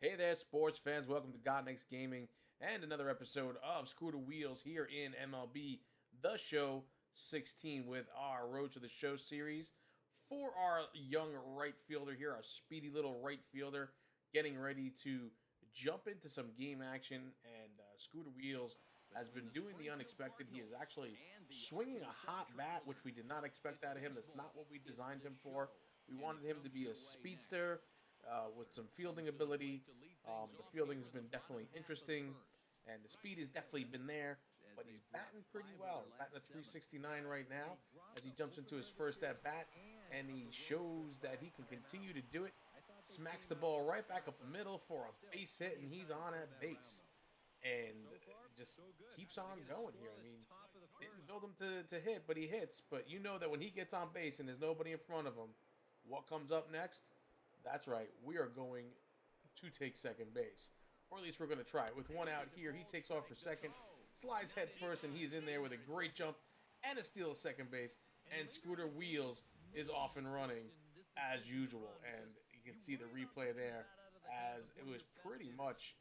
Hey there, sports fans. Welcome to God Next Gaming and another episode of Screw the Wheels here in MLB The Show 16 with our Road to the Show series. For our young right fielder here, our speedy little right fielder, getting ready to jump into some game action. And Screw the Wheels has been doing the unexpected. He is actually swinging a hot bat, which we did not expect out of him. That's not what we designed him for. We wanted him to be a speedster with some fielding ability. The fielding has been definitely interesting, and the speed has definitely been there. But he's batting pretty well, batting a 369 right now as he jumps into his first at bat, and he shows that he can continue to do it. Smacks the ball right back up the middle for a base hit, and he's on at base. And just keeps on going here. I mean, didn't build him to hit, but he hits. But you know that when he gets on base and there's nobody in front of him, what comes up next? That's right, we are going to take second base. Or at least we're going to try it. With one out here, he takes off for second, slides head first, and he's in there with a great jump and a steal at second base. And Scooter Wheels is off and running as usual. And you can see the replay there as it was pretty much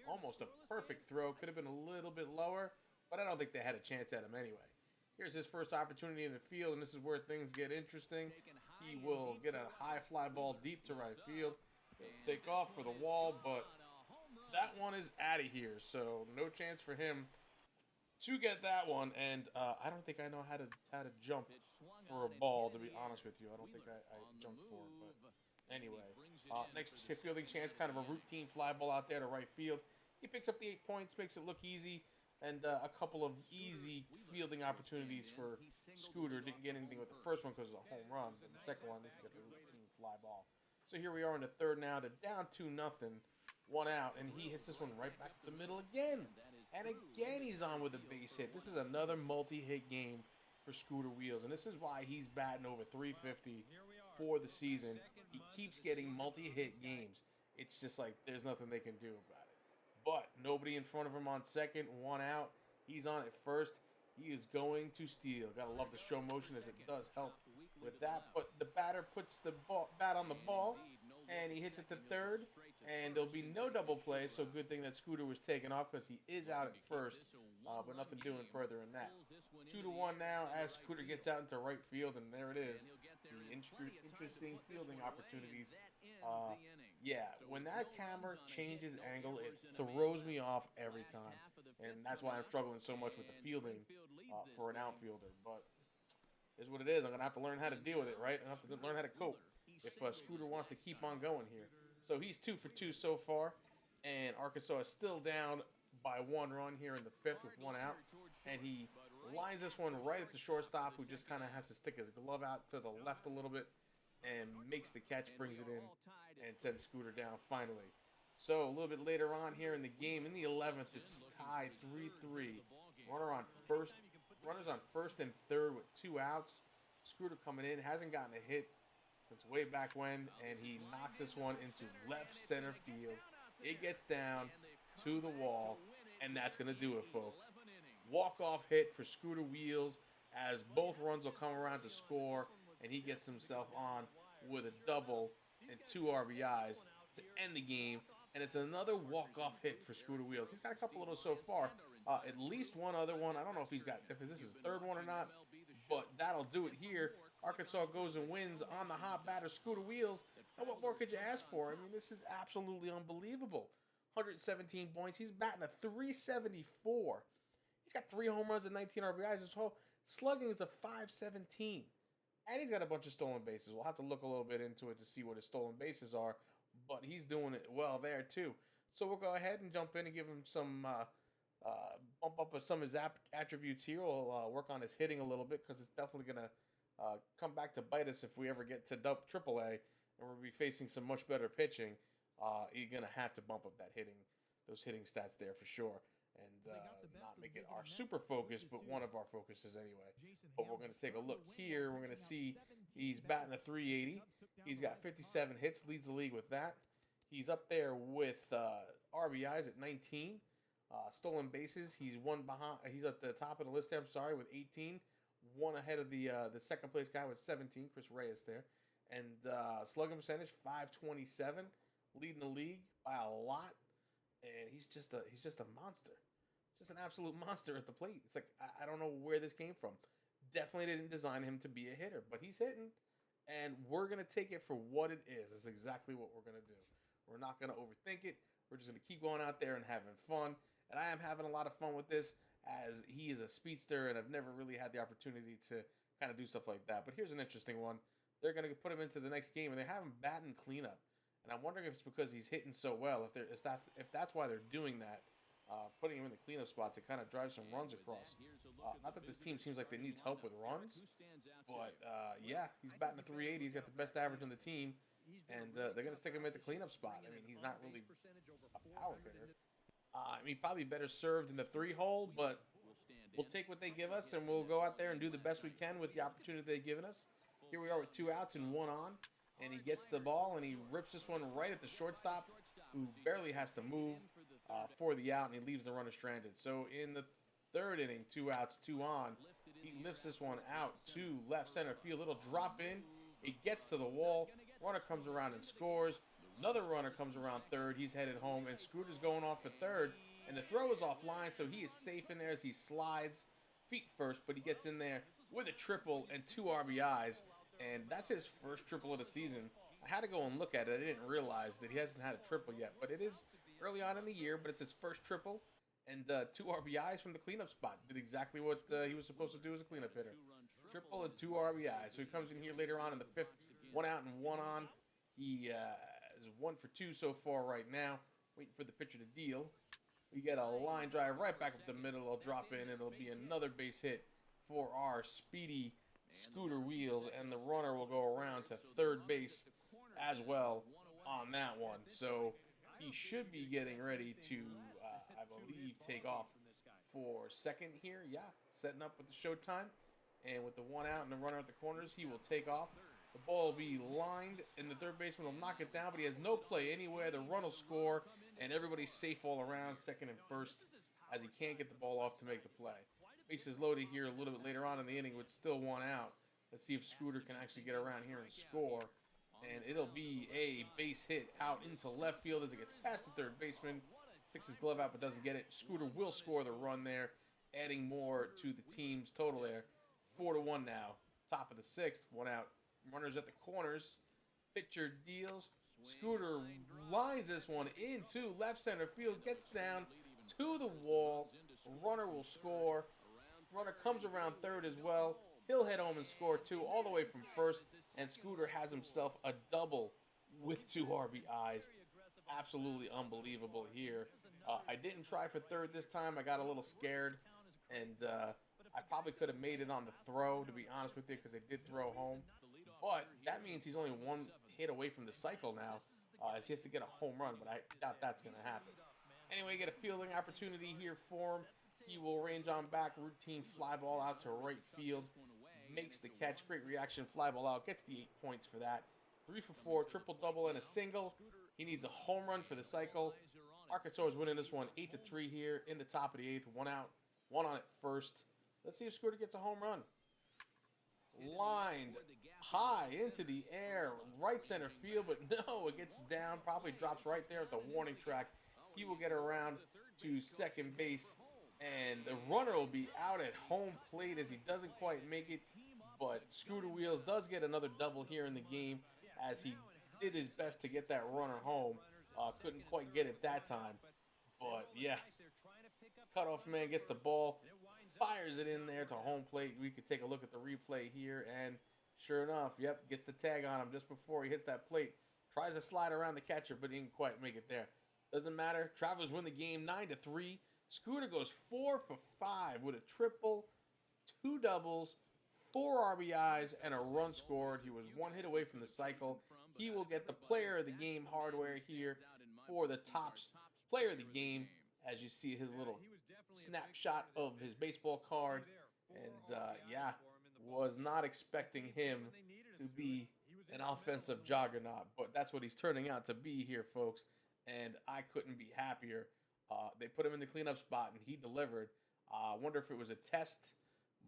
almost a perfect throw. Could have been a little bit lower, but I don't think they had a chance at him anyway. Here's his first opportunity in the field, and this is where things get interesting. He will get a high fly ball deep to right field. He'll take off for the wall, but that one is out of here, so no chance for him to get that one. And I don't think I know how to jump for a ball, to be honest with you. I don't think I jumped for it, but anyway. Next fielding chance, kind of a routine fly ball out there to right field. He picks up the 8 points, makes it look easy. And a couple of easy fielding opportunities for Scooter. Didn't get anything with the first one because it was a home run. And the second one, needs to get the routine fly ball. So here we are in the third now. They're down 2-0. One out. And he hits this one right back up the middle again. And again he's on with a base hit. This is another multi-hit game for Scooter Wheels. And this is why he's batting over 350 for the season. He keeps getting multi-hit games. It's just like there's nothing they can do about it. But nobody in front of him on second, one out. He's on at first. He is going to steal. Gotta love the show motion as it does help with that. But the batter puts the bat on the ball, and he hits it to third. And there'll be no double play, so good thing that Scooter was taken off because he is out at first. But nothing doing further in that. 2-1 now as Scooter gets out into right field, and there it is. The interesting fielding opportunities. Yeah, when that camera changes angle, it throws me off every time. And that's why I'm struggling so much with the fielding for an outfielder. But it's what it is. I'm going to have to learn how to deal with it, right? I'm going to have to learn how to cope if Scooter wants to keep on going here. So he's 2 for 2 so far. And Arkansas is still down by 1 run here in the 5th with 1 out. And he lines this one right at the shortstop, who just kind of has to stick his glove out to the left a little bit and makes the catch, brings it in, and sends Scooter down finally. So a little bit later on here in the game, in the 11th, it's tied 3-3. Runners on first and third with 2 outs. Scooter coming in, hasn't gotten a hit since way back when, and he knocks this one into left center field. It gets down to the wall, and that's going to do it, folks. Walk-off hit for Scooter Wheels as both runs will come around to score, and he gets himself on with a double and 2 RBIs to end the game. And it's another walk-off hit for Scooter Wheels. He's got a couple of those so far. At least one other one. I don't know if this is his third one or not, but that'll do it here. Arkansas goes and wins on the hot batter, Scooter Wheels. And what more could you ask for? I mean, this is absolutely unbelievable. 117 points. He's batting a 374. He's got 3 home runs and 19 RBIs. His whole slugging is a 517. And he's got a bunch of stolen bases. We'll have to look a little bit into it to see what his stolen bases are. But he's doing it well there, too. So we'll go ahead and jump in and give him some bump up of some of his attributes here. We'll work on his hitting a little bit because it's definitely going to come back to bite us if we ever get to AAA and we'll be facing some much better pitching. You're going to have to bump up those hitting stats there for sure. And not make it our super focus, but one of our focuses anyway. But we're going to take a look here. We're going to see he's batting a 380. He's got 57 hits, leads the league with that. He's up there with RBIs at 19. Stolen bases, he's one behind. He's at the top of the list there, with 18. One ahead of the second place guy with 17, Chris Reyes there. And slugging percentage, 527, leading the league by a lot, and he's just a monster, just an absolute monster at the plate. It's like I don't know where this came from. Definitely didn't design him to be a hitter, but he's hitting, and we're gonna take it for what it is. It's exactly what we're gonna do. We're not gonna overthink it. We're just gonna keep going out there and having fun. And I am having a lot of fun with this, as he is a speedster, and I've never really had the opportunity to kind of do stuff like that. But here's an interesting one. They're gonna put him into the next game, and they have him batting cleanup. And I'm wondering if it's because he's hitting so well. If that's why they're doing that, putting him in the cleanup spot to kind of drive some runs across. Not that this team seems like they needs help with runs, but yeah, he's batting a 380. He's got the best average on the team, and they're gonna stick him at the cleanup spot. I mean, he's not really a power hitter. I mean, probably better served in the 3-hole, but we'll take what they give us, and we'll go out there and do the best we can with the opportunity they've given us. Here we are with 2 outs and 1 on. And he gets the ball, and he rips this one right at the shortstop, who barely has to move for the out, and he leaves the runner stranded. So in the 3rd inning, 2 outs, 2 on, he lifts this one out to left center field. Little drop in. It gets to the wall. Runner comes around and scores. Another runner comes around 3rd. He's headed home, and Scooter's going off for 3rd. And the throw is offline, so he is safe in there as he slides feet first, but he gets in there with a triple and 2 RBIs. And that's his first triple of the season. I had to go and look at it. I didn't realize that he hasn't had a triple yet. But it is early on in the year, but it's his first triple. And 2 RBIs from the cleanup spot. Did exactly what he was supposed to do as a cleanup hitter. Triple and 2 RBIs. So he comes in here later on in the 5th. 1 out and 1 on. He is 1 for 2 so far right now. Waiting for the pitcher to deal. We get a line drive right back up the middle. It'll drop in, and it'll be another base hit for our speedy Scooter Wheels, and the runner will go around to 3rd base as well on that one. So he should be getting ready to, I believe, take off for 2nd here. Yeah, setting up with the showtime. And with the 1 out and the runner at the corners, he will take off. The ball will be lined, and the 3rd baseman will knock it down, but he has no play anywhere. The run will score, and everybody's safe all around, 2nd and 1st, as he can't get the ball off to make the play. Bases loaded here a little bit later on in the inning with still 1 out. Let's see if Scooter can actually get around here and score. And it'll be a base hit out into left field as it gets past the 3rd baseman. Sticks his glove out but doesn't get it. Scooter will score the run there, adding more to the team's total there. 4-1 now. Top of the 6th. 1 out. Runners at the corners. Pitcher deals. Scooter lines this one into left center field. Gets down to the wall. Runner will score. Runner comes around 3rd as well. He'll head home and score 2 all the way from 1st. And Scooter has himself a double with 2 RBIs. Absolutely unbelievable here. I didn't try for 3rd this time. I got a little scared. And I probably could have made it on the throw, to be honest with you, because they did throw home. But that means he's only 1 hit away from the cycle now, as he has to get a home run. But I doubt that's going to happen. Anyway, get a fielding opportunity here for him. He will range on back, routine fly ball out to right field. Makes the catch, great reaction, fly ball out, gets the 8 points for that. 3 for 4, triple-double and a single. He needs a home run for the cycle. Arkansas is winning this one 8-3 here in the top of the 8th. 1 out, 1 on at 1st. Let's see if Scooter gets a home run. Lined high into the air, right center field, but no, it gets down, probably drops right there at the warning track. He will get around to 2nd base. And the runner will be out at home plate as he doesn't quite make it. But Scooter Wheels does get another double here in the game as he did his best to get that runner home. Couldn't quite get it that time. But, yeah. Cutoff man gets the ball, fires it in there to home plate. We could take a look at the replay here. And sure enough, yep, gets the tag on him just before he hits that plate. Tries to slide around the catcher, but he didn't quite make it there. Doesn't matter. Travelers win the game 9-3. Scooter goes 4 for 5 with a triple, 2 doubles, 4 RBIs, and a run scored. He was 1 hit away from the cycle. He will get the player of the game hardware here for the Topps player of the game, as you see his little snapshot of his baseball card. And, yeah, was not expecting him to be an offensive juggernaut, but that's what he's turning out to be here, folks. And I couldn't be happier. They put him in the cleanup spot, and he delivered. I wonder if it was a test,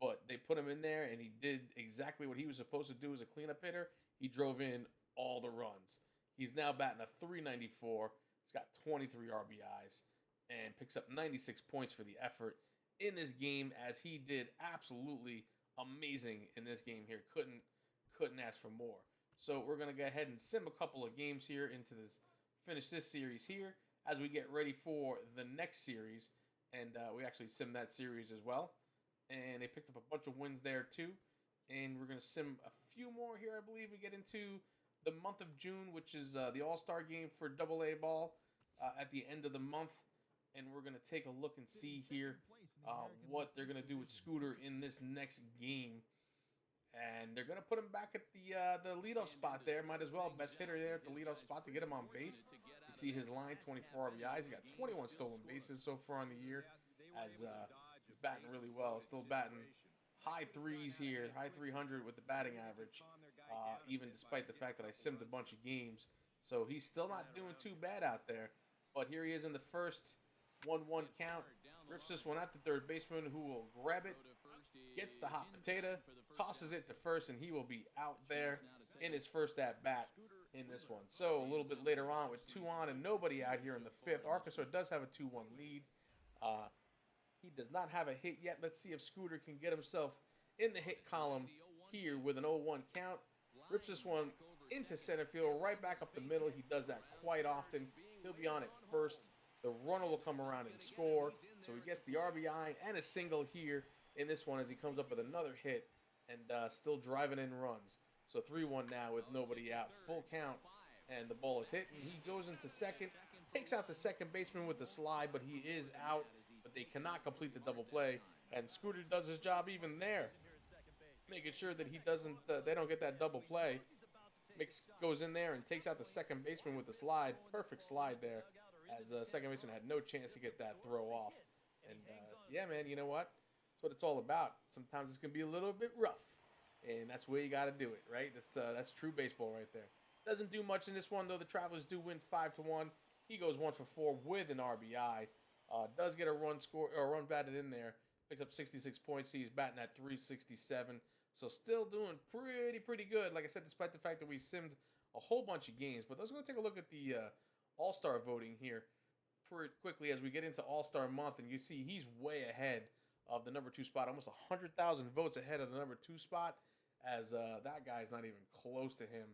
but they put him in there, and he did exactly what he was supposed to do as a cleanup hitter. He drove in all the runs. He's now batting a .394, He's got 23 RBIs and picks up 96 points for the effort in this game, as he did absolutely amazing in this game here. Couldn't ask for more. So we're gonna go ahead and sim a couple of games here into this, finish this series here as we get ready for the next series, and we actually sim that series as well. And they picked up a bunch of wins there too. And we're gonna sim a few more here. I believe we get into the month of June, which is the All-Star game for AA ball at the end of the month. And we're going to take a look and see here what they're going to do with Scooter in this next game. And they're going to put him back at the leadoff spot there. Might as well. Best hitter there at the leadoff spot to get him on base. You see his line, 24 RBIs. He got 21 stolen bases so far on the year, as he's batting really well. Still batting high threes here, high 300 with the batting average, even despite the fact that I simmed a bunch of games. So he's still not doing too bad out there. But here he is in the first. 1-1 count, rips this one at the third baseman, who will grab it, gets the hot potato, tosses it to first, and he will be out there in his first at-bat in this one. So a little bit later on, with 2 on and nobody out here in the 5th, Arkansas does have a 2-1 lead. He does not have a hit yet. Let's see if Scooter can get himself in the hit column here with an 0-1 count. Rips this one into center field, right back up the middle. He does that quite often. He'll be on at first. The runner will come around and score. So he gets the RBI and a single here in this one as he comes up with another hit and still driving in runs. So 3-1 now with nobody out. Full count, and the ball is hit. And he goes into second, takes out the second baseman with the slide, but he is out. But they cannot complete the double play. And Scooter does his job even there, making sure that he doesn't, they don't get that double play. Goes in there and takes out the second baseman with the slide. Perfect slide there, as second baseman had no chance to get that throw off. And yeah, man, you know what? That's what it's all about. Sometimes it's going to be a little bit rough, and that's where you got to do it, right? That's true baseball right there. Doesn't do much in this one, though. The Travelers do win 5-1. He goes 1 for 4 with an RBI. Does get a run batted in there. Picks up 66 points. He's batting at 367. So still doing pretty good. Like I said, despite the fact that we simmed a whole bunch of games. But let's go take a look at the All-Star voting here pretty quickly as we get into All-Star month. And you see he's way ahead of the number 2 spot. Almost 100,000 votes ahead of the number 2 spot. As that guy's not even close to him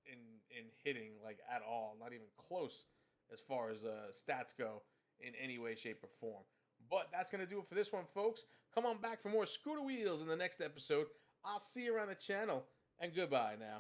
in hitting, like, at all. Not even close as far as stats go in any way, shape, or form. But that's going to do it for this one, folks. Come on back for more Scooter Wheels in the next episode. I'll see you around the channel, and goodbye now.